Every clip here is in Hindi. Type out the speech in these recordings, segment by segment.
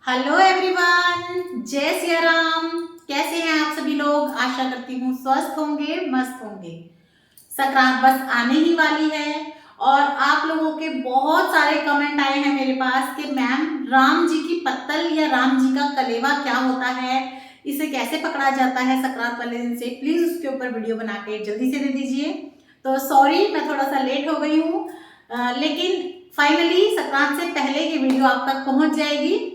हेलो एवरीवन, जय सिया राम। कैसे हैं आप सभी लोग? आशा करती हूँ स्वस्थ होंगे, मस्त होंगे। संक्रांत बस आने ही वाली है और आप लोगों के बहुत सारे कमेंट आए हैं मेरे पास कि मैम, राम जी की पत्तल या राम जी का कलेवा क्या होता है, इसे कैसे पकड़ा जाता है संक्रांत वाले दिन से, प्लीज उसके ऊपर वीडियो बना के जल्दी से दे दीजिए। तो सॉरी, मैं थोड़ा सा लेट हो गई हूँ, लेकिन फाइनली संक्रांत से पहले ये वीडियो आप तक पहुंच जाएगी।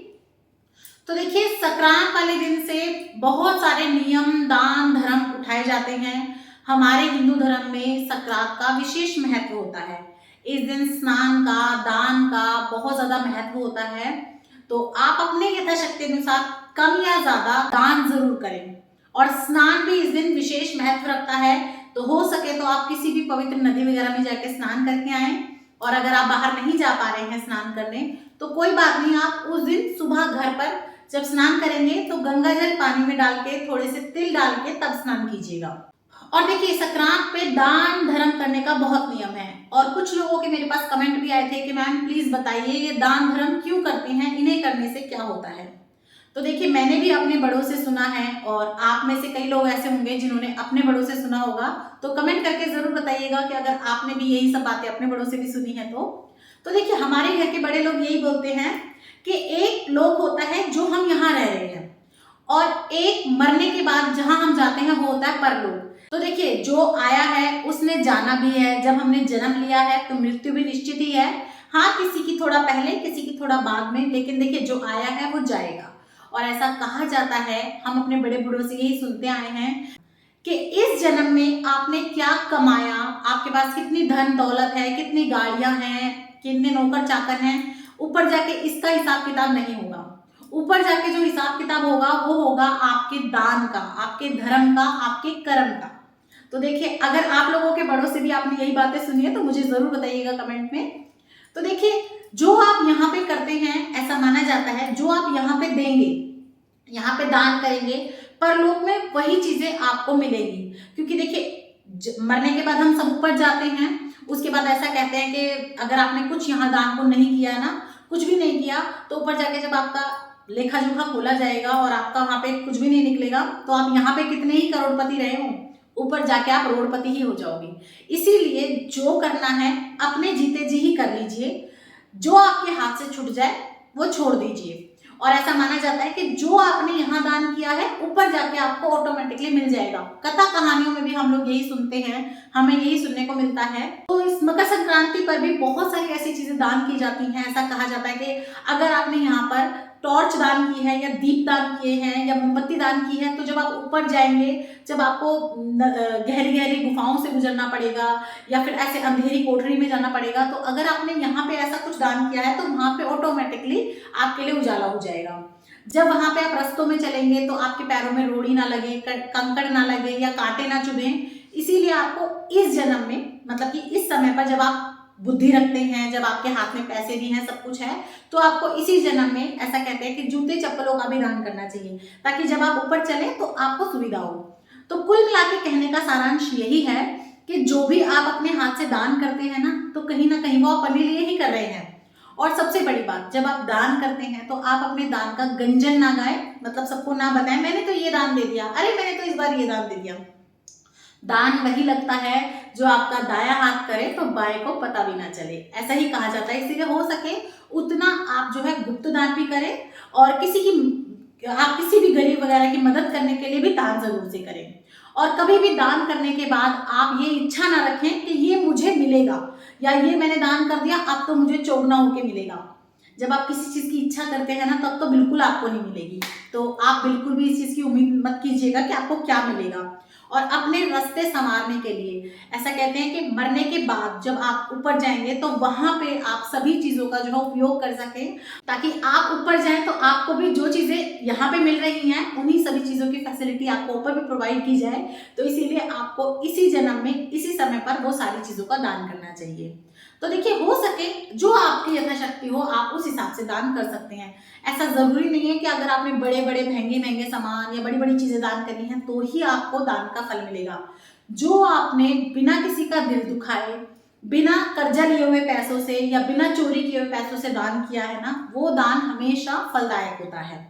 तो देखिए, संक्रांत वाले दिन से बहुत सारे नियम, दान, धर्म उठाए जाते हैं। हमारे हिंदू धर्म में संक्रांत का विशेष महत्व होता है। इस दिन स्नान का, दान का बहुत ज्यादा महत्व होता है। तो आप अपने यथाशक्ति अनुसार कम या ज्यादा दान जरूर करें। और स्नान भी इस दिन विशेष महत्व रखता है। तो हो सके तो आप किसी भी पवित्र नदी वगैरह में जाके स्नान करके आए। और अगर आप बाहर नहीं जा पा रहे हैं स्नान करने, तो कोई बात नहीं, आप उस दिन सुबह घर पर जब स्नान करेंगे तो गंगा जल पानी में डाल के, थोड़े से तिल डाल के तब स्नान कीजिएगा। और देखिए, संक्रांत पे दान धर्म करने का बहुत नियम है। और कुछ लोगों के मेरे पास कमेंट भी आए थे कि मैम प्लीज बताइए, ये दान धर्म क्यों करते हैं, इन्हें करने से क्या होता है। तो देखिए, मैंने भी अपने बड़ों से सुना है और आप में से कई लोग ऐसे होंगे जिन्होंने अपने बड़ों से सुना होगा। तो कमेंट करके जरूर बताइएगा कि अगर आपने भी यही सब बातें अपने बड़ों से भी सुनी है तो देखिए, हमारे घर के बड़े लोग यही बोलते हैं कि एक लोक होता है जो हम यहाँ रह रहे हैं, और एक मरने के बाद जहां हम जाते हैं वो होता है परलोक। तो देखिए, जो आया है उसने जाना भी है। जब हमने जन्म लिया है तो मृत्यु भी निश्चित ही है। हाँ, किसी की थोड़ा पहले, किसी की थोड़ा बाद में, लेकिन देखिए, जो आया है वो जाएगा। और ऐसा कहा जाता है, हम अपने बड़े बूढ़ों से यही सुनते आए हैं कि इस जन्म में आपने क्या कमाया, आपके पास कितनी धन दौलत है, कितनी गाड़ियां हैं, कितने नौकर चाकर हैं, ऊपर जाके इसका हिसाब किताब नहीं होगा। ऊपर जाके जो हिसाब किताब होगा वो होगा आपके दान का, आपके धर्म का, आपके कर्म का। तो देखिए, अगर आप लोगों के बड़ों से भी आपने यही बातें सुनी है तो मुझे जरूर बताइएगा कमेंट में। तो देखिए, जो आप यहाँ पे करते हैं, ऐसा माना जाता है जो आप यहाँ पे देंगे, यहाँ पे दान करेंगे, परलोक में वही चीजें आपको मिलेगी। क्योंकि देखिए, मरने के बाद हम सब ऊपर जाते हैं। उसके बाद ऐसा कहते हैं कि अगर आपने कुछ यहाँ दान को नहीं किया ना, कुछ भी नहीं किया, तो ऊपर जाके जब आपका लेखा जोखा खोला जाएगा और आपका वहां पे कुछ भी नहीं निकलेगा, तो आप यहाँ पे कितने ही करोड़पति रहे हो, ऊपर जाके आप करोड़पति ही हो जाओगे। इसीलिए जो करना है अपने जीते जी ही कर लीजिए। जो आपके हाथ से छूट जाए वो छोड़ दीजिए। और ऐसा माना जाता है कि जो आपने यहाँ दान किया है, ऊपर जाके आपको ऑटोमेटिकली मिल जाएगा। कथा कहानियों में भी हम लोग यही सुनते हैं, हमें यही सुनने को मिलता है। तो इस मकर संक्रांति पर भी बहुत सारी ऐसी चीजें दान की जाती हैं। ऐसा कहा जाता है कि अगर आपने यहाँ पर टॉर्च दान की है, या दीप दान किए हैं, या मोमबत्ती दान की है, तो जब आप ऊपर जाएंगे, जब आपको गहरी गहरी गुफाओं से गुजरना पड़ेगा या फिर ऐसे अंधेरी कोठरी में जाना पड़ेगा, तो अगर आपने यहाँ पे ऐसा कुछ दान किया है तो वहां पे ऑटोमेटिकली आपके लिए उजाला हो जाएगा। जब वहां पे आप रास्तों में चलेंगे तो आपके पैरों में रोड़ी ना लगे, कंकड़ ना लगे, या कांटे ना चुभे। इसीलिए आपको इस जन्म में, मतलब कि इस समय पर जब आप बुद्धि रखते हैं, जब आपके हाथ में पैसे भी हैं, सब कुछ है, तो आपको इसी जन्म में, ऐसा कहते हैं कि जूते चप्पलों का भी दान करना चाहिए, ताकि जब आप ऊपर चले तो आपको सुविधा हो। तो कुल मिला के कहने का सारांश यही है कि जो भी आप अपने हाथ से दान करते हैं ना, तो कहीं ना कहीं वो आप अपने लिए ही कर रहे हैं। और सबसे बड़ी बात, जब आप दान करते हैं तो आप अपने दान का गंजन ना गाएं, मतलब सबको ना बताएं मैंने तो ये दान दे दिया, अरे मैंने तो इस बार ये दान दे दिया। दान वही लगता है जो आपका दाया हाथ करे तो बाएं को पता भी ना चले, ऐसा ही कहा जाता है। इसीलिए हो सके उतना आप जो है गुप्त दान भी करें, और आप किसी भी गरीब वगैरह की मदद करने के लिए भी दान जरूर से करें। और कभी भी दान करने के बाद आप ये इच्छा ना रखें कि ये मुझे मिलेगा, या ये मैंने दान कर दिया अब तो मुझे चौगुना होके मिलेगा। जब आप किसी चीज की इच्छा करते हैं ना, तब तो बिल्कुल आपको नहीं मिलेगी। तो आप बिल्कुल भी इस चीज की उम्मीद मत कीजिएगा कि आपको क्या मिलेगा। और अपने रास्ते संवारने के लिए ऐसा कहते हैं कि मरने के बाद जब आप ऊपर जाएंगे तो वहां पे आप सभी चीजों का जो है उपयोग कर सकें, ताकि आप ऊपर जाएं तो आपको भी जो चीजें यहाँ पे मिल रही हैं उन्हीं सभी चीजों की फैसिलिटी आपको ऊपर भी प्रोवाइड की जाए। तो इसीलिए आपको इसी जन्म में, इसी समय पर वो सारी चीजों का दान करना चाहिए। तो देखिए, हो सके जो आपकी यथाशक्ति हो आप उस हिसाब से दान कर सकते हैं। ऐसा जरूरी नहीं है कि अगर आपने बड़े बड़े महंगे महंगे सामान या बड़ी बड़ी चीजें दान करनी है तो ही आपको दान का फल मिलेगा। जो आपने बिना किसी का दिल दुखाए, बिना कर्जा लिए हुए पैसों से या बिना चोरी किए हुए पैसों से दान किया है ना, वो दान हमेशा फलदायक होता है।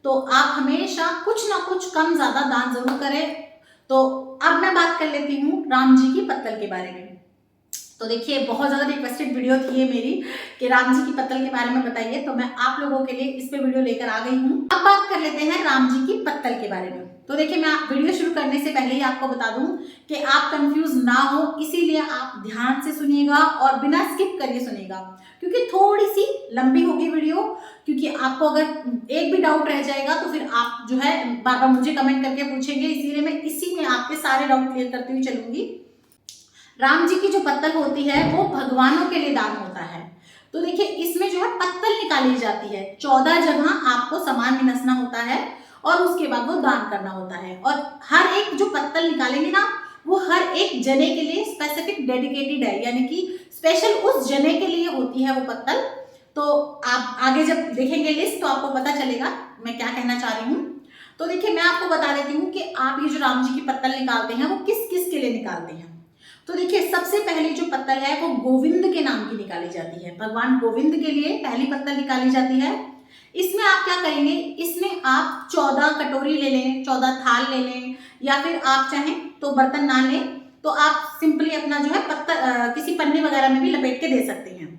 तो आप हमेशा कुछ ना कुछ कम ज्यादा दान जरूर करें। तो अब मैं बात कर लेती हूँ राम जी की पत्तल के बारे में। तो देखिए, बहुत ज्यादा रिक्वेस्टेड वीडियो थी ये मेरी कि राम जी की पत्तल के बारे में बताइए, तो मैं आप लोगों के लिए इस पे वीडियो लेकर आ गई हूँ। अब बात कर लेते हैं राम जी की पत्तल के बारे में। तो देखिए, मैं वीडियो शुरू करने से पहले ही आपको बता दूं कि आप कंफ्यूज ना हो, इसीलिए आप ध्यान से सुनिएगा और बिना स्किप करिए सुनिएगा, क्योंकि थोड़ी सी लंबी होगी वीडियो। क्योंकि आपको अगर एक भी डाउट रह जाएगा तो फिर आप जो है बार बार मुझे कमेंट करके पूछेंगे, इसीलिए मैं इसी में आपके सारे डाउट क्लियर करती हुई चलूंगी। राम जी की जो पत्तल होती है वो भगवानों के लिए दान होता है। तो देखिए, इसमें जो है पत्तल निकाली जाती है, 14 जगह आपको सामान मिनसना होता है और उसके बाद वो दान करना होता है। और हर एक जो पत्तल निकालेंगे ना, वो हर एक जने के लिए स्पेसिफिक डेडिकेटेड है, यानी कि स्पेशल उस जने के लिए होती है वो पत्तल। तो आप आगे जब देखेंगे लिस्ट तो आपको पता चलेगा मैं क्या कहना चाह रही हूँ। तो देखिए, मैं आपको बता देती हूँ कि आप ये जो राम जी की पत्तल निकालते हैं वो किस किस के लिए निकालते हैं। तो देखिए, सबसे पहले जो पत्तल है वो गोविंद के नाम की निकाली जाती है। भगवान गोविंद के लिए पहली पत्तल निकाली जाती है। इसमें आप क्या करेंगे, इसमें आप 14 कटोरी ले लें, 14 थाल ले लें, या फिर आप चाहें तो बर्तन ना लें तो आप सिंपली अपना जो है पत्तल किसी पन्नी वगैरह में भी लपेट के दे सकते हैं।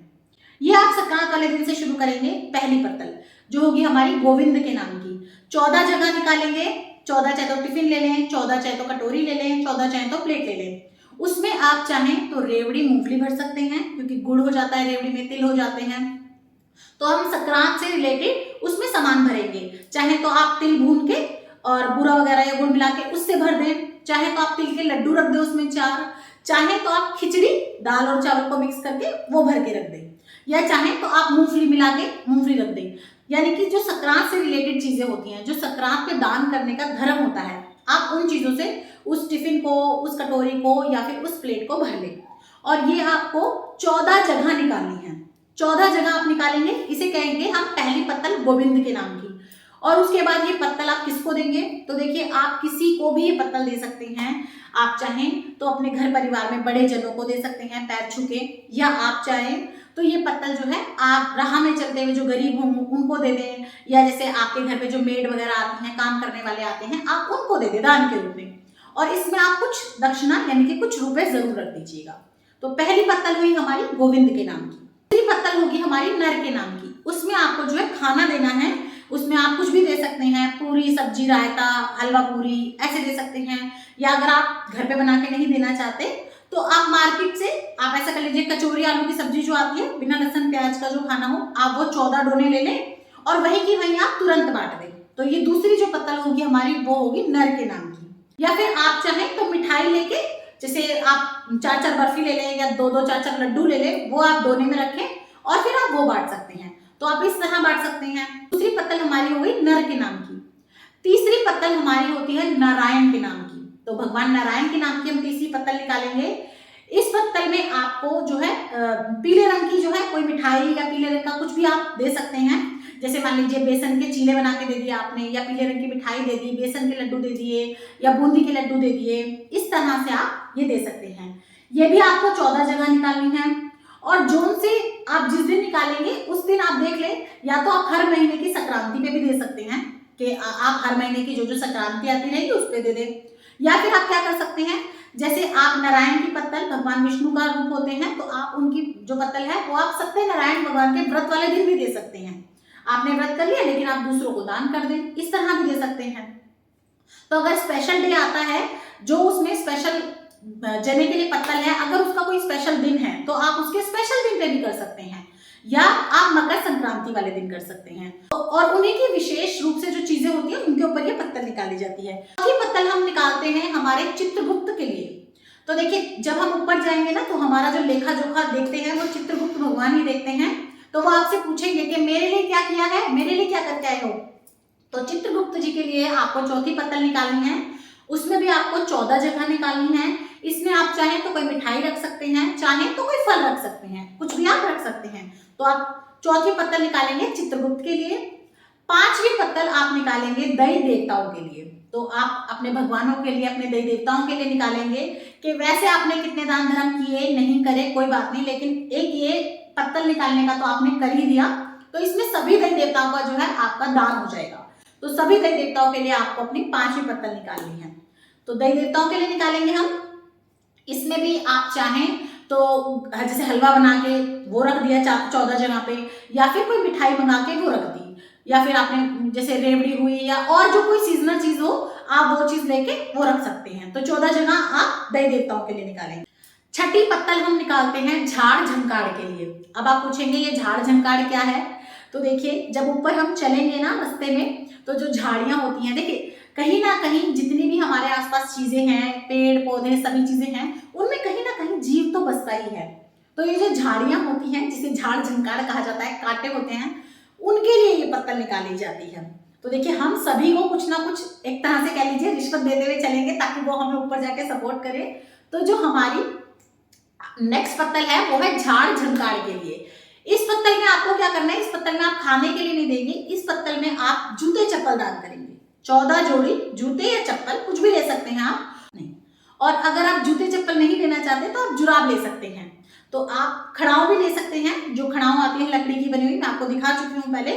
ये आप संक्रांत वाले दिन से शुरू करेंगे। पहली पत्तल जो होगी हमारी गोविंद के नाम की, 14 जगह निकालेंगे। 14 चाहे तो टिफिन ले लें, 14 चाहे तो कटोरी ले लें, 14 चाहे तो प्लेट ले लें। उसमें आप चाहें तो रेवड़ी मूंगफली भर सकते हैं, क्योंकि गुड़ हो जाता है रेवड़ी में, तिल हो जाते हैं। तो हम संक्रांत से रिलेटेड उसमें सामान भरेंगे। चाहे तो आप तिल भून के और बूरा वगैरह या गुड़ मिला के उससे भर दें, चाहे तो आप तिल के लड्डू रख दें उसमें 4, चाहे तो आप खिचड़ी दाल और चावल को मिक्स करके वो भर के रख दें, या चाहे तो आप मूंगफली मिला के मूंगफली रख दें। यानी कि जो संक्रांत से रिलेटेड चीजें होती हैं, जो संक्रांत पे दान करने का धर्म होता है, आप उन चीजों से उस टिफिन को, उस कटोरी को या फिर उस प्लेट को भर लें। और ये आपको 14 जगह निकालनी है। 14 जगह आप निकालेंगे, इसे कहेंगे हम पहली पत्तल गोविंद के नाम की। और उसके बाद ये पत्तल आप किसको देंगे, तो देखिए, आप किसी को भी ये पत्तल दे सकते हैं। आप चाहें तो अपने घर परिवार में बड़े जनों को दे सकते हैं पैर छू के, या आप चाहें तो ये पत्तल जो है आप राह में चलते हुए जो गरीब हों उनको दे दें, या जैसे आपके घर पे जो मेड वगैरह आती हैं, काम करने वाले आते हैं, आप उनको दे दें दान के रूप में। और इसमें आप कुछ दक्षिणा यानी कि कुछ रुपए जरूर रख दीजिएगा। तो पहली पत्तल हुई हमारी गोविंद के नाम की। दूसरी पत्तल होगी हमारी नर के नाम की। उसमें आपको जो है खाना देना है। उसमें आप कुछ भी दे सकते हैं, पूरी सब्जी रायता हलवा पूरी ऐसे दे सकते हैं, या अगर आप घर पे बना के नहीं देना चाहते तो आप मार्केट से आप ऐसा कर लीजिए, कचौरी आलू की सब्जी जो आती है बिना लहसुन प्याज का जो खाना हो, आप वो 14 डोने ले लें और वही की वही आप तुरंत बांट दें। तो ये दूसरी जो पत्तल होगी हमारी वो होगी नर के नाम की। या फिर आप चाहें तो मिठाई लेके, जैसे आप 4-4 बर्फी ले लें या 2-2 4-4 लड्डू ले लें, वो आप दोने में रखें और फिर आप वो बांट सकते हैं। तो आप इस तरह बांट सकते हैं। दूसरी पत्तल हमारी हो गई नर के नाम की। तीसरी पत्तल हमारी होती है नारायण के नाम की। तो भगवान नारायण के नाम की हम तीसरी पत्तल निकालेंगे। इस पत्तल में आपको जो है पीले रंग की जो है कोई मिठाई या पीले रंग का कुछ भी आप दे सकते हैं। जैसे मान लीजिए बेसन के चीले बना के दे दिए आपने, या पीले रंग की मिठाई दे दी, बेसन के लड्डू दे दिए, या बूंदी के लड्डू दे दिए। इस तरह से आप ये दे सकते हैं। ये भी आपको 14 जगह निकालनी है। और जोन से आप जिस दिन निकालेंगे उस दिन आप देख लें, या तो आप हर महीने की संक्रांति पे भी दे सकते हैं कि आप हर महीने की जो जो संक्रांति आती रहेगी उस पर दे दें। या फिर आप क्या कर सकते हैं, जैसे आप नारायण की पत्तल भगवान विष्णु का रूप होते हैं, तो आप उनकी जो पत्तल है वो आप सत्यनारायण भगवान के व्रत वाले दिन भी दे सकते हैं। आपने व्रत कर लिया लेकिन आप दूसरों को दान कर दें, इस तरह भी दे सकते हैं। तो अगर स्पेशल डे आता है जो उसमें स्पेशल जने के लिए पत्तल है, अगर उसका कोई स्पेशल दिन है तो आप उसके स्पेशल दिन पे भी कर सकते हैं, या आप मकर संक्रांति वाले दिन कर सकते हैं। और उन्हीं की विशेष रूप से जो चीजें होती है उनके ऊपर ये पत्तल निकाली जाती है। चौथी पत्तल हम निकालते हैं हमारे चित्रगुप्त के लिए। तो देखिए, जब हम ऊपर जाएंगे ना तो हमारा जो लेखा जोखा देखते हैं वो चित्रगुप्त भगवान ही देखते हैं। तो वो आपसे पूछेंगे कि मेरे लिए क्या किया है, मेरे लिए क्या करके आए हो। तो चित्रगुप्त जी के लिए आपको चौथी पत्तल निकालनी है। उसमें भी आपको 14 जगह निकालनी है। इसमें आप चाहें तो कोई मिठाई रख सकते हैं, चाहें तो कोई फल रख सकते हैं, कुछ भी आप रख सकते हैं। तो आप चौथी पत्तल निकालेंगे चित्रगुप्त के लिए। पांचवी पत्तल पत्तल आप निकालेंगे दैवी देवताओं के लिए। तो आप अपने भगवानों के लिए, अपने दैवी देवताओं के लिए निकालेंगे कि वैसे आपने कितने दान धर्म किए नहीं करे कोई बात नहीं, लेकिन एक ये पत्तल निकालने का तो आपने कर ही दिया, तो इसमें सभी दैवी देवताओं का जो है आपका दान हो जाएगा। तो सभी दैवी देवताओं के लिए आपको अपनी 5वीं पत्तल निकालनी है। तो दैवी देवताओं के लिए निकालेंगे हम। इसमें भी आप चाहें तो जैसे हलवा बना के वो रख दिया 14 जगह पे, या फिर कोई मिठाई मंगा के वो रख दी, या फिर आपने जैसे रेवड़ी हुई या और जो कोई सीजनल चीज हो आप वो चीज लेके वो रख सकते हैं। तो 14 जगह आप दैवी देवताओं के लिए निकालेंगे। छठी पत्तल हम निकालते हैं झाड़ झंकाड़ के लिए। अब आप पूछेंगे ये झाड़ झंकाड़ क्या है? तो देखिए, जब ऊपर हम चलेंगे ना रास्ते में, तो जो झाड़ियां होती हैं, देखिए कहीं ना कहीं जितनी भी हमारे आसपास चीजें हैं, पेड़ पौधे सभी चीजें हैं, उनमें कहीं ना कहीं जीव तो बसता ही है। तो ये जो झाड़ियां होती हैं, जिसे झाड़ झंकाड़ कहा जाता है, कांटे होते हैं, उनके लिए ये पत्तल निकाली जाती है। तो देखिए, हम सभी को कुछ ना कुछ एक तरह से कह लीजिए रिश्वत देते हुए चलेंगे ताकि वो हमें ऊपर जाके सपोर्ट करे। तो जो हमारी नेक्स्ट पत्तल है वो है झाड़ झंकाड़ के लिए। इस पत्तल में आपको क्या करना है, इस पत्तल में आप खाने के लिए नहीं देंगे, इस पत्तल में आप जूते चप्पल दान करेंगे। 14 जोड़ी जूते या चप्पल कुछ भी ले सकते हैं आप, नहीं। और अगर आप जूते चप्पल नहीं लेना चाहते तो आप जुराब ले सकते हैं। तो आप खड़ाऊ भी ले सकते हैं, जो खड़ाऊ आती है लकड़ी की बनी हुई, मैं आपको दिखा चुकी हूँ पहले,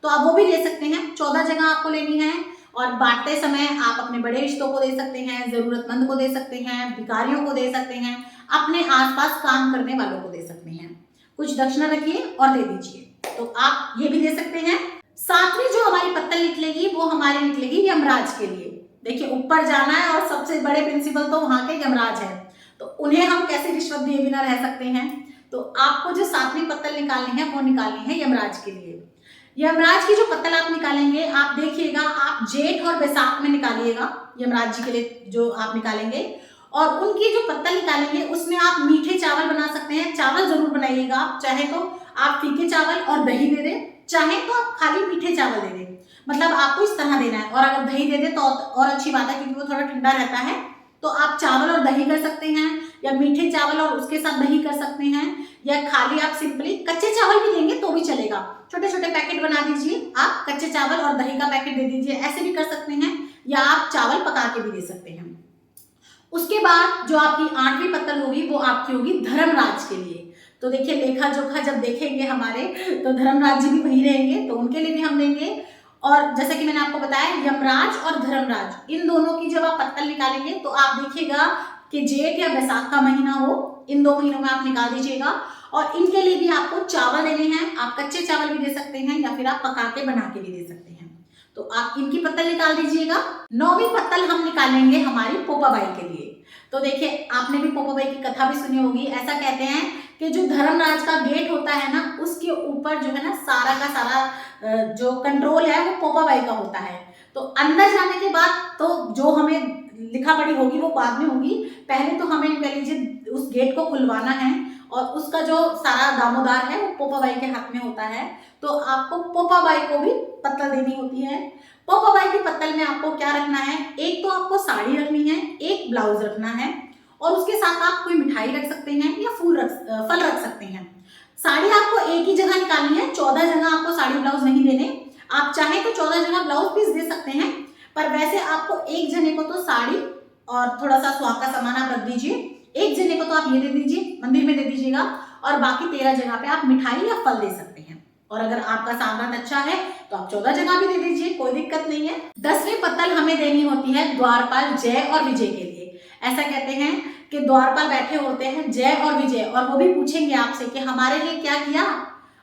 तो आप वो भी ले सकते हैं। 14 जगह आपको लेनी है। और बांटते समय आप अपने बड़े रिश्तों को दे सकते हैं, जरूरतमंद को दे सकते हैं, भिखारियों को दे सकते हैं, अपने आसपास काम करने वालों को दे सकते हैं। कुछ दक्षिणा रखिए और दे दीजिए। तो आप ये भी दे सकते हैं। 7वीं जो हमारी पत्तल निकलेगी वो हमारी निकलेगी यमराज के लिए। देखिए, ऊपर जाना है और सबसे बड़े प्रिंसिपल तो वहां के यमराज है, तो उन्हें हम कैसे रिश्वत दिए बिना रह सकते हैं। तो आपको जो 7वीं पत्तल निकालनी है वो निकालनी है यमराज के लिए। यमराज की जो पत्तल आप निकालेंगे, आप देखिएगा आप जेठ और बैसाख में निकालिएगा यमराज जी के लिए जो आप निकालेंगे। और उनकी जो पत्तल निकालेंगे उसमें आप मीठे चावल बना सकते हैं। चावल जरूर बनाइएगा, आप चाहे तो आप फीके चावल और दही दे दें, चाहे तो आप खाली मीठे चावल दे दें, मतलब आपको इस तरह देना है। और अगर दही दे दें तो और अच्छी बात है, क्योंकि वो थोड़ा ठंडा रहता है। तो आप चावल और दही कर सकते हैं, या मीठे चावल और उसके साथ दही कर सकते हैं, या खाली आप सिंपली कच्चे चावल भी देंगे तो भी चलेगा। छोटे छोटे पैकेट बना दीजिए, आप कच्चे चावल और दही का पैकेट दे दीजिए, ऐसे भी कर सकते हैं, या आप चावल पका के भी दे सकते हैं। उसके बाद जो आपकी 8वीं पत्तल होगी वो आपकी होगी धर्मराज के लिए। तो देखिए, लेखा जोखा जब देखेंगे हमारे, तो धर्मराज जी भी वही रहेंगे, तो उनके लिए भी हम देंगे। और जैसा कि मैंने आपको बताया, यमराज और धर्मराज, इन दोनों की जब आप पत्तल निकालेंगे तो आप देखिएगा कि जेठ या बैसाख का महीना हो, इन 2 महीनों में आप निकाल दीजिएगा। और इनके लिए भी आपको चावल देने हैं, आप कच्चे चावल भी दे सकते हैं, या फिर आप पका के बना के भी दे सकते हैं। तो आप इनकी पत्तल निकाल दीजिएगा। 9वीं पत्तल हम निकालेंगे हमारी पोपाबाई के लिए। तो देखिए, आपने भी पोपाबाई की कथा भी सुनी होगी। ऐसा कहते हैं कि जो धर्मराज का गेट होता है ना, उसके ऊपर जो है ना सारा का सारा जो कंट्रोल है वो पोपाबाई का होता है। तो अंदर जाने के बाद तो जो हमें लिखा पढ़ी होगी वो बाद में होगी, पहले तो हमें कह लीजिए उस गेट को खुलवाना है, और उसका जो सारा दामोदार है वो पोपाबाई के हाथ में होता है। तो आपको पोपाबाई को भी पत्तल देनी होती है। पोपाबाई की पत्तल में आपको क्या रखना है, एक तो आपको साड़ी रखनी है, एक ब्लाउज रखना है, और उसके साथ आप कोई मिठाई रख सकते हैं या फल रख सकते हैं। साड़ी आपको एक ही जगह निकालनी है, 14 जगह आपको साड़ी ब्लाउज नहीं देने। आप चाहे तो 14 जगह ब्लाउज पीस दे सकते हैं, पर वैसे आपको एक जने को तो साड़ी और थोड़ा सा सुहाग का सामान आप रख दीजिए, एक जने को तो आप ये दे दीजिए, मंदिर में दे दीजिएगा, और बाकी 13 जगह पे आप मिठाई या फल दे सकते हैं। और अगर आपका सामान अच्छा है तो आप 14 जगह भी दे दीजिए, कोई दिक्कत नहीं है। 10वीं पत्तल हमें देनी होती है द्वारपाल जय और विजय के लिए। ऐसा कहते हैं कि द्वारपाल बैठे होते हैं जय और विजय, और वो भी पूछेंगे आपसे कि हमारे लिए क्या किया।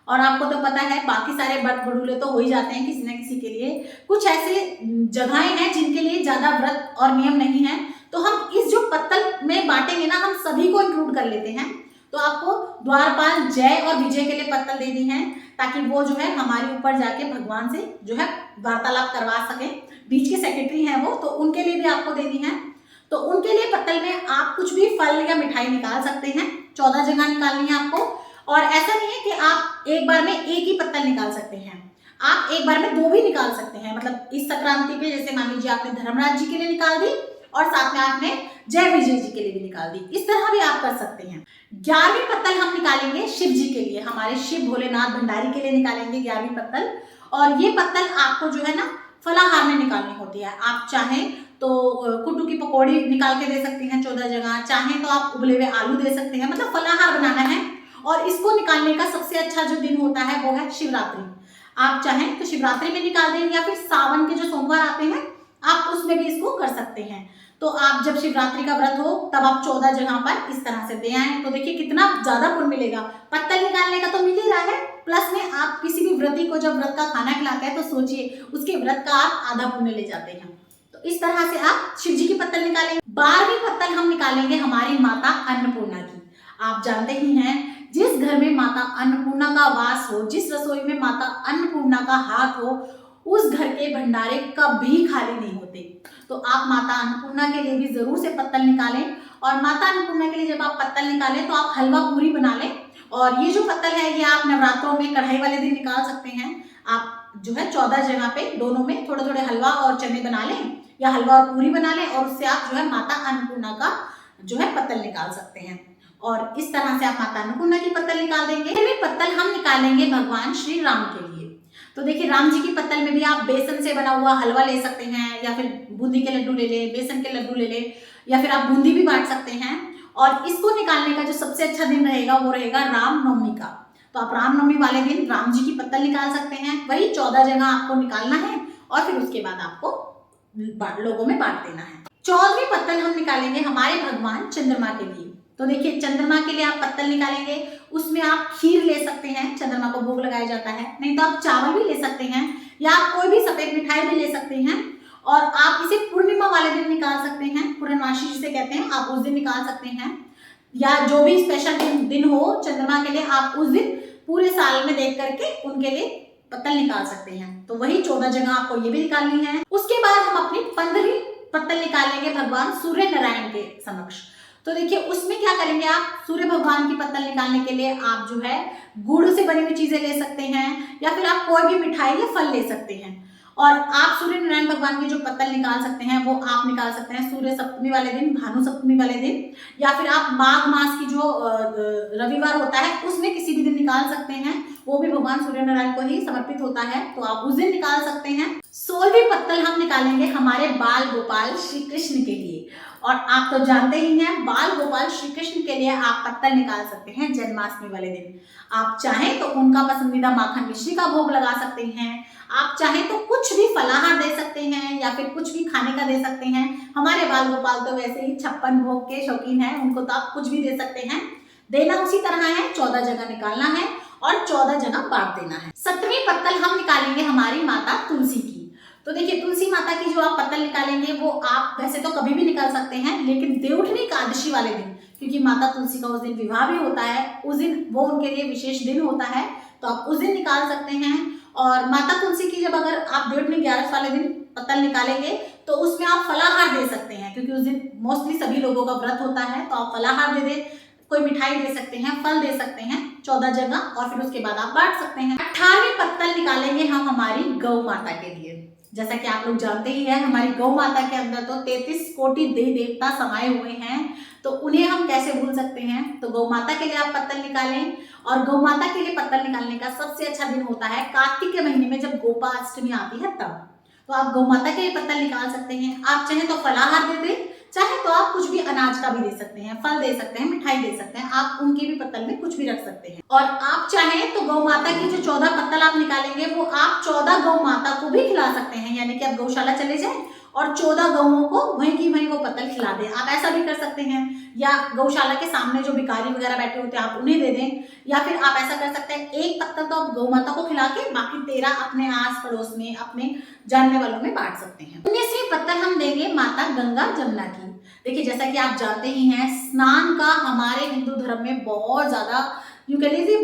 और आपको तो पता है बाकी सारे व्रत बड़ूले तो हो ही जाते हैं किसी न किसी के लिए। कुछ ऐसे जगहें हैं जिनके लिए ज्यादा व्रत और नियम नहीं है, तो हम इस जो पत्तल में बांटेंगे ना, हम सभी को इंक्लूड कर लेते हैं। तो आपको द्वारपाल जय और विजय के लिए पत्तल देनी है, ताकि वो जो है हमारे ऊपर जाके भगवान से जो है वार्तालाप करवा सके। बीच के सेक्रेटरी हैं वो, तो उनके लिए भी आपको देनी है। तो उनके लिए पत्तल में आप कुछ भी फल या मिठाई निकाल सकते हैं। 14 जगह निकालनी है आपको, और ऐसा नहीं है कि आप एक बार में एक ही पत्तल निकाल सकते हैं, आप एक बार में 2 भी निकाल सकते हैं। मतलब इस संक्रांति पे जैसे मान लीजिए आपने धर्मराज जी के लिए निकाल दी, और साथ में आपने जय विजय जी के लिए भी निकाल दी, इस तरह भी आप कर सकते हैं। 11वीं पत्तल हम निकालेंगे शिव जी के लिए, हमारे शिव भोलेनाथ भंडारी के लिए निकालेंगे 11वीं पत्तल। और ये पत्तल आपको जो है ना होती है। आप चाहें तो कुट्टू की पकौड़ी निकाल के दे सकती हैं 14 जगह, चाहें तो आप उबले हुए आलू दे सकते हैं, मतलब फलाहार बनाना है। और इसको निकालने का सबसे अच्छा जो दिन होता है वो है शिवरात्रि। आप चाहें तो शिवरात्रि में निकाल दें या फिर सावन के जो सोमवार आते हैं आप उसमें भी इसको कर सकते हैं। तो आप जब शिवरात्रि का व्रत हो तब आप 14 जगह पर इस तरह से दे आए, तो देखिए कितना ज्यादा पुण्य मिलेगा। पत्तल निकालने का तो मिल ही रहा है, प्लस में आप किसी भी व्रती को जब व्रत का खाना खिलाते हैं तो सोचिए उसके व्रत का आप आधा पुण्य ले जाते हैं। तो इस तरह से आप शिव जी की पत्तल निकालेंगे। 12वीं पत्तल हम निकालेंगे हमारी माता अन्नपूर्णा की। आप जानते ही हैं जिस घर में माता अन्नपूर्णा का वास हो, जिस रसोई में माता अन्नपूर्णा का हाथ हो, उस घर के भंडारे कभी खाली नहीं होते। तो आप माता अन्नपूर्णा के लिए भी जरूर से पत्तल निकालें। और माता अन्नपूर्णा के लिए जब आप पत्तल निकालें तो आप हलवा पूरी बना लें। और ये जो पत्तल है ये आप नवरात्रों में कढ़ाई वाले दिन निकाल सकते हैं। आप जो है 14 जगह पे दोनों में थोड़े थोड़े हलवा और चने बना लें या हलवा और पूरी बना लें और उससे आप जो है माता अन्नपूर्णा का जो है पत्तल निकाल सकते हैं। और इस तरह से आप माता अन्नपूर्णा की पत्तल निकाल देंगे। फिर पत्तल हम निकालेंगे भगवान श्री राम के लिए। तो देखिए राम जी की पत्तल में भी आप बेसन से बना हुआ हलवा ले सकते हैं या फिर बूंदी के लड्डू ले लें, बेसन के लड्डू ले लें या फिर आप बूंदी भी बांट सकते हैं। और इसको निकालने का जो सबसे अच्छा दिन रहेगा वो रहेगा रामनवमी का। तो आप रामनवमी वाले दिन राम जी की पत्तल निकाल सकते हैं। वही 14 जगह आपको निकालना है और फिर उसके बाद आपको लोगों में बांट देना है। 14वीं पत्तल हम निकालेंगे हमारे भगवान चंद्रमा के लिए। तो देखिए चंद्रमा के लिए आप पत्तल निकालेंगे, उसमें आप खीर ले सकते हैं, चंद्रमा को भोग लगाया जाता है। नहीं तो आप चावल भी ले सकते हैं या आप कोई भी सफेद मिठाई भी ले सकते हैं। और आप इसे पूर्णिमा वाले दिन निकाल सकते हैं, पूर्णमासी जिसे कहते हैं, आप उस दिन निकाल सकते हैं। या जो भी स्पेशल दिन हो चंद्रमा के लिए आप उस दिन पूरे साल में देख करके उनके लिए पत्तल निकाल सकते हैं। तो वही 14 जगह आपको ये भी निकालनी है। उसके बाद हम अपनी 15वीं पत्तल निकालेंगे भगवान सूर्य नारायण के समक्ष। तो देखिए उसमें क्या करेंगे, आप सूर्य भगवान की पत्तल निकालने के लिए आप जो है गुड़ से बनी हुई चीजें ले सकते हैं या फिर आप कोई भी मिठाई या फल ले सकते हैं। और आप सूर्य नारायण भगवान की जो पत्तल निकाल सकते हैं वो आप निकाल सकते हैं सूर्य सप्तमी वाले दिन, भानु सप्तमी वाले दिन, या फिर आप माघ मास की जो रविवार होता है उसमें किसी भी दिन निकाल सकते हैं। वो भी भगवान सूर्य नारायण को ही समर्पित होता है, तो आप उस दिन निकाल सकते हैं। 16वीं पत्तल हम निकालेंगे हमारे बाल गोपाल श्री कृष्ण के लिए। और आप तो जानते ही हैं बाल गोपाल श्री कृष्ण के लिए आप पत्तल निकाल सकते हैं जन्माष्टमी वाले दिन। आप चाहें तो उनका पसंदीदा माखन मिश्री का भोग लगा सकते हैं, आप चाहें तो कुछ भी फलाहार दे सकते हैं या फिर कुछ भी खाने का दे सकते हैं। हमारे बाल गोपाल तो वैसे ही 56 भोग के शौकीन हैं, उनको तो आप कुछ भी दे सकते हैं। देना उसी तरह है, 14 जगह निकालना है और 14 जगह बांट देना है। 7वीं पत्तल हम निकालेंगे हमारी माता तुलसी की। तो देखिए तुलसी माता की जो आप पत्तल निकालेंगे वो आप वैसे तो कभी भी निकाल सकते हैं, लेकिन देवउठनी एकादशी वाले दिन, क्योंकि माता तुलसी का उस दिन विवाह भी होता है, उस दिन वो उनके लिए विशेष दिन होता है, तो आप उस दिन निकाल सकते हैं। और माता तुलसी की जब अगर आप देवउठनी 11 वाले दिन पत्तल निकालेंगे तो उसमें आप फलाहार दे सकते हैं, क्योंकि उस दिन मोस्टली सभी लोगों का व्रत होता है, तो आप फलाहार दे दें, कोई मिठाई दे सकते हैं, फल दे सकते हैं 14 जगह, और फिर उसके बाद आप बांट सकते हैं। 18वीं पत्तल निकालेंगे हम हमारी गौ माता के लिए। जैसा कि आप लोग जानते ही हैं हमारी गौ माता के अंदर तो 33 कोटि देवी देवता समाये हुए हैं, तो उन्हें हम कैसे भूल सकते हैं। तो गौ माता के लिए आप पत्तल निकालें। और गौ माता के लिए पत्तल निकालने का सबसे अच्छा दिन होता है कार्तिक के महीने में जब गोपाष्टमी आती है तब, तो आप गौ माता के लिए पत्तल निकाल सकते हैं। आप चाहें तो फलाहार दे दें, चाहे तो आप कुछ भी अनाज का भी दे सकते हैं, फल दे सकते हैं, मिठाई दे सकते हैं, आप उनकी भी पत्तल में कुछ भी रख सकते हैं। और आप चाहें तो गौ माता की जो 14 पत्तल आप निकालेंगे वो आप 14 गौ माता को भी खिला सकते हैं, यानी कि आप गौशाला चले जाएं और 14 गौओं को वहीं की वहीं वो पत्तल खिला दें। आप ऐसा भी कर सकते हैं, या गौशाला के सामने जो भिखारी वगैरह बैठे होते हैं आप उन्हें दे दें, या फिर आप ऐसा कर सकते हैं एक पत्तल तो आप गौ माता को खिला के बाकी 13 अपने आस पड़ोस में अपने जानने वालों में बांट सकते हैं। 19वीं पत्तल हम देंगे माता गंगा जमुना की। देखिए जैसा कि आप जानते ही हैं स्नान का हमारे हिंदू धर्म में बहुत ज्यादा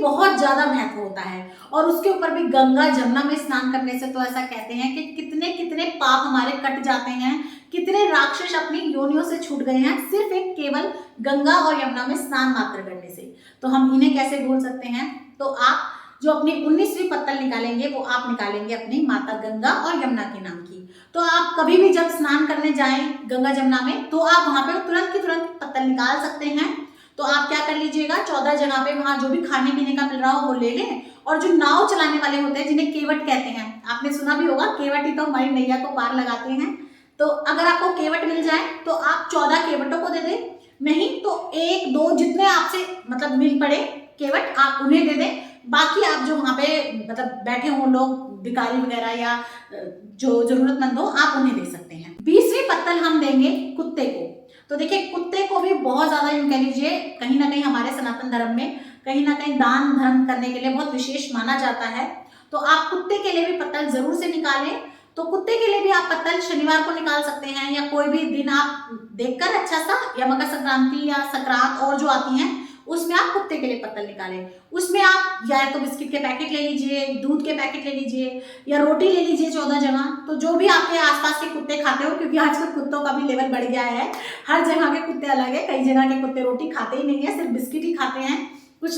बहुत ज्यादा महत्व होता है, और उसके ऊपर भी गंगा जमुना में स्नान करने से तो ऐसा कहते हैं कि कितने कितने पाप हमारे कट जाते हैं, कितने राक्षस अपनी योनियों से छूट गए हैं सिर्फ एक केवल गंगा और यमुना में स्नान मात्र करने से। तो हम इन्हें कैसे भूल सकते हैं। तो आप जो अपनी 19वीं पत्तल निकालेंगे वो आप निकालेंगे अपनी माता गंगा और यमुना के नाम की। तो आप कभी भी जब स्नान करने जाएं गंगा जमुना में तो आप वहां पे तुरंत की तुरंत पत्तल निकाल सकते हैं। तो आप क्या कर लीजिएगा 14 जगह पे वहां जो भी खाने पीने का मिल रहा हो वो ले लें, और जो नाव चलाने वाले होते हैं जिन्हें केवट कहते हैं, आपने सुना भी होगा, केवट ही तो हमारी नैया को पार लगाते हैं। तो अगर आपको केवट मिल जाए तो आप 14 केवटों को दे दें, नहीं तो 1 2 जितने आपसे मतलब मिल पड़े केवट आप उन्हें दे दें। बाकी आप जो वहां पे मतलब बैठे हों लोग भिखारी वगैरह या जो जरूरतमंद हो आप उन्हें दे सकते हैं। 20वीं पत्तल हम देंगे कुत्ते को। तो देखिए कुत्ते को भी बहुत ज्यादा यूं कह लीजिए कहीं ना कहीं हमारे सनातन धर्म में कहीं ना कहीं दान धर्म करने के लिए बहुत विशेष माना जाता है। तो आप कुत्ते के लिए भी पत्तल जरूर से निकालें। तो कुत्ते के लिए भी आप पत्तल शनिवार को निकाल सकते हैं या कोई भी दिन आप देखकर अच्छा सा, या मकर संक्रांति या संक्रांत और जो आती हैं उसमें आप कुत्ते के लिए पत्तल निकालें। उसमें आप या तो बिस्किट के पैकेट ले लीजिए, दूध के पैकेट ले लीजिए या रोटी ले लीजिए 14 जगह। तो जो भी आपके आसपास के कुत्ते खाते हो, क्योंकि आजकल कुत्तों का भी लेवल बढ़ गया है, हर जगह के कुत्ते अलग है। कई जगह के कुत्ते रोटी खाते ही नहीं है, सिर्फ बिस्किट ही खाते हैं। कुछ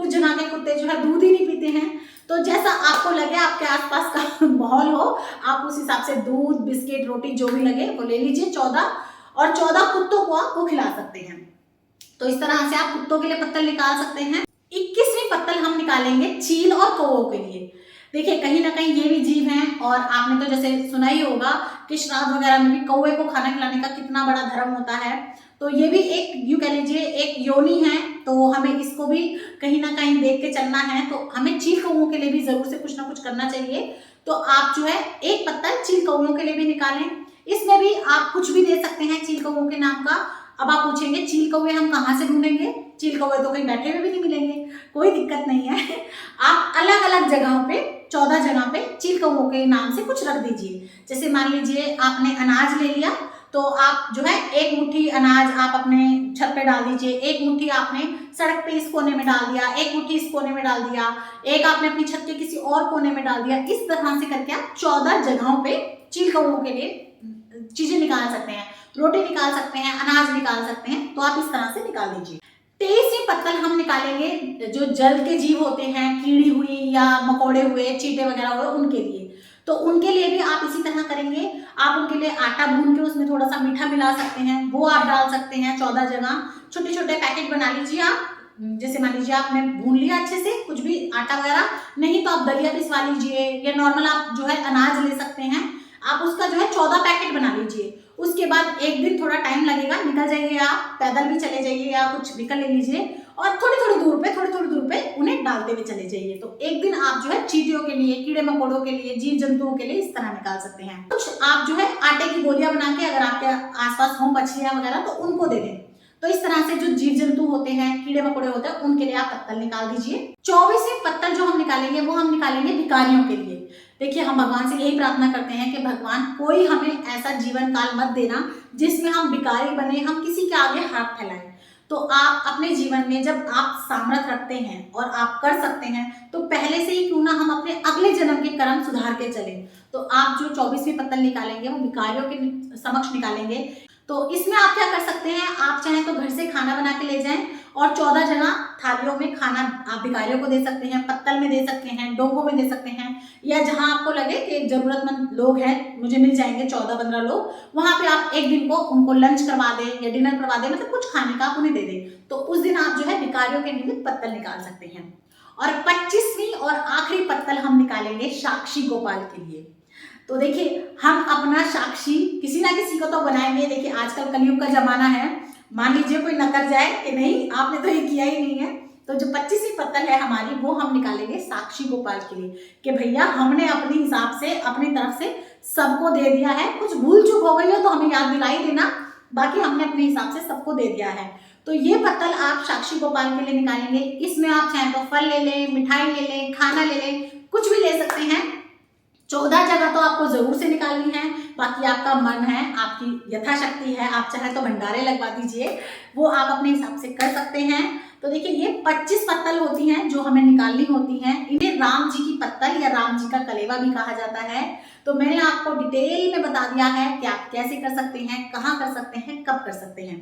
जगह के कुत्ते जो है दूध ही नहीं पीते हैं। तो जैसा आपको लगे, आपके आसपास का माहौल हो, आप उस हिसाब से दूध बिस्किट रोटी जो भी लगे वो ले लीजिए 14, और 14 कुत्तों को आप वो खिला सकते हैं। तो इस तरह से आप कुत्तों के लिए पत्तल निकाल सकते हैं। 21वीं पत्तल हम निकालेंगे चील और कौवों के लिए। देखिए कहीं ना कहीं ये भी जीव हैं, और आपने तो जैसे सुना ही होगा कि श्राद्ध वगैरह में भी कौवे को खाना खिलाने का कितना बड़ा धर्म होता है। तो ये भी एक यूं कह लीजिए एक योनि है, तो हमें इसको भी कहीं ना कहीं देख के चलना है। तो हमें चील कौवों के लिए भी जरूर से कुछ ना कुछ करना चाहिए। तो आप जो है एक पत्तल चील कौवों के लिए भी निकालें। इसमें भी आप कुछ भी दे सकते हैं चील कौवों के नाम का। अब आप पूछेंगे चील कौवे हम कहाँ से ढूंढेंगे? चील कौवे तो कहीं बैठे हुए भी नहीं मिलेंगे, कोई दिक्कत नहीं है। आप अलग अलग जगहों पे 14 जगह पे चील कौवों के नाम से कुछ रख दीजिए। जैसे मान लीजिए आपने अनाज ले लिया, तो आप जो है एक मुट्ठी अनाज आप अपने छत पे डाल दीजिए, एक मुट्ठी आपने सड़क पे इस कोने में डाल दिया, एक मुट्ठी इस कोने में डाल दिया, एक आपने अपनी छत के किसी और कोने में डाल दिया। इस तरह से करके आप 14 जगहों पे चील कौवों के लिए चीजें निकाल सकते हैं, रोटी निकाल सकते हैं, अनाज निकाल सकते हैं। तो आप इस तरह से निकाल दीजिए। 23वीं पत्तल हम निकालेंगे जो जल के जीव होते हैं, कीड़ी हुई या मकोड़े हुए, चींटे वगैरह हुए, उनके लिए। तो उनके लिए भी आप इसी तरह करेंगे। आप उनके लिए आटा भून के उसमें थोड़ा सा मीठा मिला सकते हैं, वो आप डाल सकते हैं 14 जगह। छोटे छोटे पैकेट बना लीजिए आप। जैसे मान लीजिए आपने भून लिया अच्छे से कुछ भी आटा वगैरह, नहीं तो आप दलिया पिसवा लीजिए, या नॉर्मल आप जो है अनाज ले सकते हैं। आप उसका जो है 14 पैकेट बना लीजिए। उसके बाद एक दिन थोड़ा टाइम लगेगा, निकल जाइए, आप पैदल भी चले जाइए या कुछ व्हीकल ले लीजिए, और थोड़ी थोड़ी दूर पे उन्हें डालते हुए चले जाइए। तो एक दिन आप जो है चींटियों के लिए, कीड़े मकोड़ों के लिए, जीव जंतुओं के लिए इस तरह निकाल सकते हैं। कुछ आप जो है आटे की गोलियां बना के, अगर आपके आसपास हों मछलियां वगैरह, तो उनको दे दें। तो इस तरह से जो जीव जंतु होते हैं, कीड़े मकोड़े होते हैं, उनके लिए आप पत्तल निकाल दीजिए। 24वीं पत्तल जो हम निकालेंगे वो हम निकालेंगे भिखारियों के लिए। देखिए हम भगवान से यही प्रार्थना करते हैं कि भगवान कोई हमें ऐसा जीवन काल मत देना जिसमें हम भिखारी बने, हम किसी के आगे हाथ फैलाएं। तो आप अपने जीवन में जब आप सामर्थ्य रखते हैं और आप कर सकते हैं, तो पहले से ही क्यों ना हम अपने अगले जन्म के कर्म सुधार के चलें। तो आप जो 24वीं पत्तल निकालेंगे वो भिखारियों के समक्ष निकालेंगे। तो इसमें आप क्या कर सकते हैं, आप चाहें तो घर से खाना बना के ले जाएं, और 14 जगह थालियों में खाना आप भिखारियों को दे सकते हैं, पत्तल में दे सकते हैं, डोंगों में दे सकते हैं, या जहां आपको लगे कि जरूरतमंद लोग हैं, मुझे मिल जाएंगे 14-15 लोग, वहां पे आप एक दिन को उनको लंच करवा दें या डिनर करवा दें, मतलब कुछ खाने का आप उन्हें दे दें। तो उस दिन आप जो है भिखारियों के निमित्त पत्तल निकाल सकते हैं। और 25वीं और आखिरी पत्तल हम निकालेंगे साक्षी गोपाल के लिए। तो देखिए हम अपना साक्षी किसी ना किसी को तो बनाएंगे। देखिए आजकल कलयुग का जमाना है, मान लीजिए कोई न कर जाए कि नहीं आपने तो ये किया ही नहीं है, तो जो 25वीं पत्तल है हमारी वो हम निकालेंगे साक्षी गोपाल के लिए कि भैया हमने अपने हिसाब से अपनी तरफ से सबको दे दिया है। कुछ भूल चूक हो गई हो तो हमें याद दिला ही देना, बाकी हमने अपने हिसाब से सबको दे दिया है। तो ये पत्तल आप साक्षी गोपाल के लिए निकालेंगे। इसमें आप चाहे तो फल ले लें, मिठाई ले लें, खाना ले लें, कुछ भी ले सकते हैं। 14 जगह तो आपको जरूर से निकालनी है, बाकी आपका मन है, आपकी यथाशक्ति है, आप चाहे तो भंडारे लगवा दीजिए, वो आप अपने हिसाब से कर सकते हैं। तो देखिए ये 25 पत्तल होती हैं जो हमें निकालनी होती हैं। इन्हें राम जी की पत्तल या राम जी का कलेवा भी कहा जाता है। तो मैंने आपको डिटेल में बता दिया है कि आप कैसे कर सकते हैं, कहाँ कर सकते हैं, कब कर सकते हैं।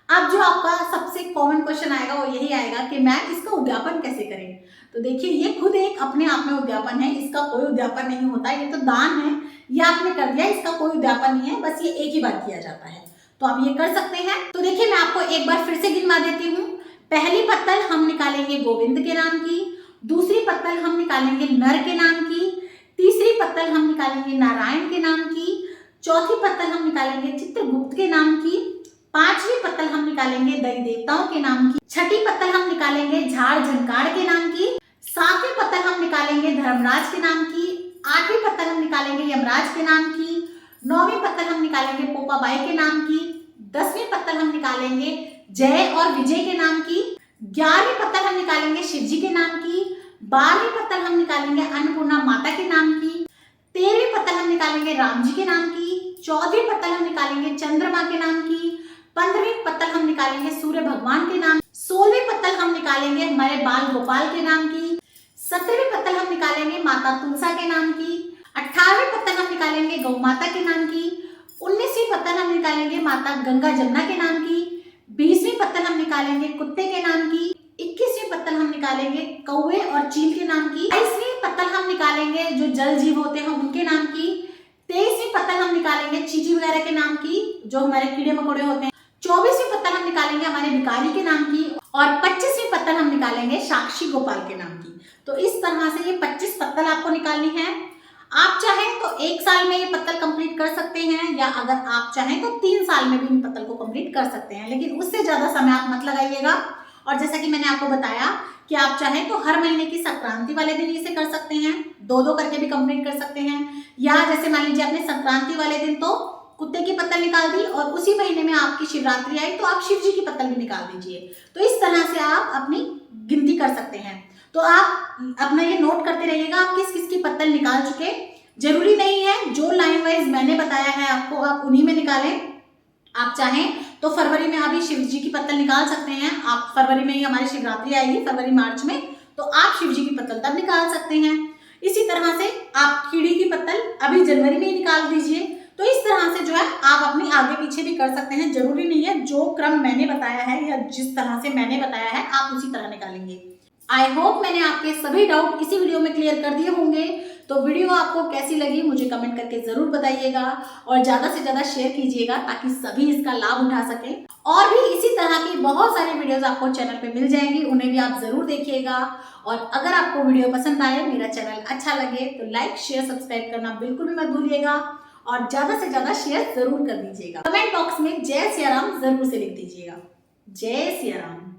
अब जो आपका सबसे कॉमन क्वेश्चन आएगा वो यही आएगा कि मैम इसका उद्यापन कैसे करें। तो देखिए ये खुद एक अपने आप में उद्यापन है, इसका कोई उद्यापन नहीं होता, ये तो दान है, ये आपने कर दिया, इसका कोई उद्यापन नहीं है, बस ये एक ही बार किया जाता है। तो आप ये कर सकते हैं। तो देखिए मैं आपको एक बार फिर से गिनवा देती हूँ। पहली पत्तल हम निकालेंगे गोविंद के नाम की, दूसरी पत्तल हम निकालेंगे नर के नाम की, तीसरी पत्तल हम निकालेंगे नारायण के नाम की, चौथी पत्तल हम निकालेंगे चित्रगुप्त के नाम की, पांचवी पत्तल हम निकालेंगे दई देवताओं के नाम की, छठी पत्तल हम निकालेंगे झाड़ झंकार के नाम की, सातवीं पत्तल हम निकालेंगे धर्मराज के नाम की, आठवीं पत्तल हम निकालेंगे यमराज के नाम की, नौवीं पत्तल हम निकालेंगे पोपाबाई के नाम की, 10वीं पत्तल हम निकालेंगे जय और विजय के नाम की, 11वीं पत्तल हम निकालेंगे शिवजी के नाम की, 12वीं पत्तल हम निकालेंगे अन्नपूर्णा माता के नाम की, 13वीं पत्तल हम निकालेंगे राम जी के नाम की, 14वीं पत्तल हम निकालेंगे चंद्रमा के नाम की, 15वीं पत्तल हम निकालेंगे सूर्य भगवान के नाम, 16वीं पत्तल हम निकालेंगे हमारे बाल गोपाल के नाम की, 17वीं पत्तल हम निकालेंगे माता तुलसा के नाम की, 18वीं पत्तल हम निकालेंगे गौ माता के नाम की, 19वीं पत्तल हम निकालेंगे माता गंगा जमुना के नाम की, 20वीं पत्तल हम निकालेंगे कुत्ते के नाम की, 21वीं पत्तल हम निकालेंगे कौवे और चील के नाम की, 22वीं पत्तल हम निकालेंगे जो जल जीव होते हैं उनके नाम की, 23वीं पत्तल हम निकालेंगे चींटी वगैरह के नाम की जो हमारे कीड़े मकोड़े होते हैं, 24वीं पत्तल हम निकालेंगे हमारे भिखारी के नाम की, और 25वीं पत्तल हम निकालेंगे साक्षी गोपाल के नाम की। तो इस तरह से ये 25 पत्तल आपको निकालनी है। आप चाहें तो 1 साल में ये पत्तल कंप्लीट कर सकते हैं, या अगर आप चाहें तो 3 साल में भी इन पत्तल को कंप्लीट कर सकते हैं, लेकिन उससे ज्यादा समय आप मत लगाइएगा। और जैसा कि मैंने आपको बताया कि आप चाहें तो हर महीने की संक्रांति वाले दिन इसे कर सकते हैं, 2-2 करके भी कंप्लीट कर सकते हैं, या जैसे मान लीजिए आपने संक्रांति वाले दिन तो कुत्ते की पत्तल निकाल दी और उसी महीने में आपकी शिवरात्रि आई तो आप शिव जी की पत्तल भी निकाल दीजिए। तो इस तरह से आप अपनी गिनती कर सकते हैं। तो आप अपना ये नोट करते रहिएगा आप किस किस की पत्तल निकाल चुके। जरूरी नहीं है जो लाइन वाइज मैंने बताया है आपको आप उन्हीं में निकालें। आप चाहें तो फरवरी में अभी शिव जी की पत्तल निकाल सकते हैं। आप फरवरी में ही हमारी शिवरात्रि आएगी, फरवरी मार्च में, तो आप शिव जी की पत्तल तब निकाल सकते हैं। इसी तरह से आप कीड़ी की पत्तल अभी जनवरी में ही निकाल दीजिए। तो इस तरह से जो है आप अपनी आगे पीछे भी कर सकते हैं। जरूरी नहीं है जो क्रम मैंने बताया है या जिस तरह से मैंने बताया है आप उसी तरह निकालेंगे। आई होप मैंने आपके सभी डाउट इसी वीडियो में क्लियर कर दिए होंगे। तो वीडियो आपको कैसी लगी मुझे कमेंट करके जरूर बताइएगा और ज्यादा से ज्यादा शेयर कीजिएगा ताकि सभी इसका लाभ उठा सके। और भी इसी तरह की बहुत सारी वीडियोस आपको चैनल पे मिल जाएंगी, उन्हें भी आप जरूर देखिएगा। और अगर आपको वीडियो पसंद आए, मेरा चैनल अच्छा लगे तो लाइक शेयर सब्सक्राइब करना बिल्कुल भी मत भूलिएगा और ज्यादा से ज्यादा शेयर जरूर कर दीजिएगा। कमेंट बॉक्स में जय सिया राम जरूर से लिख दीजिएगा। जय सिया राम।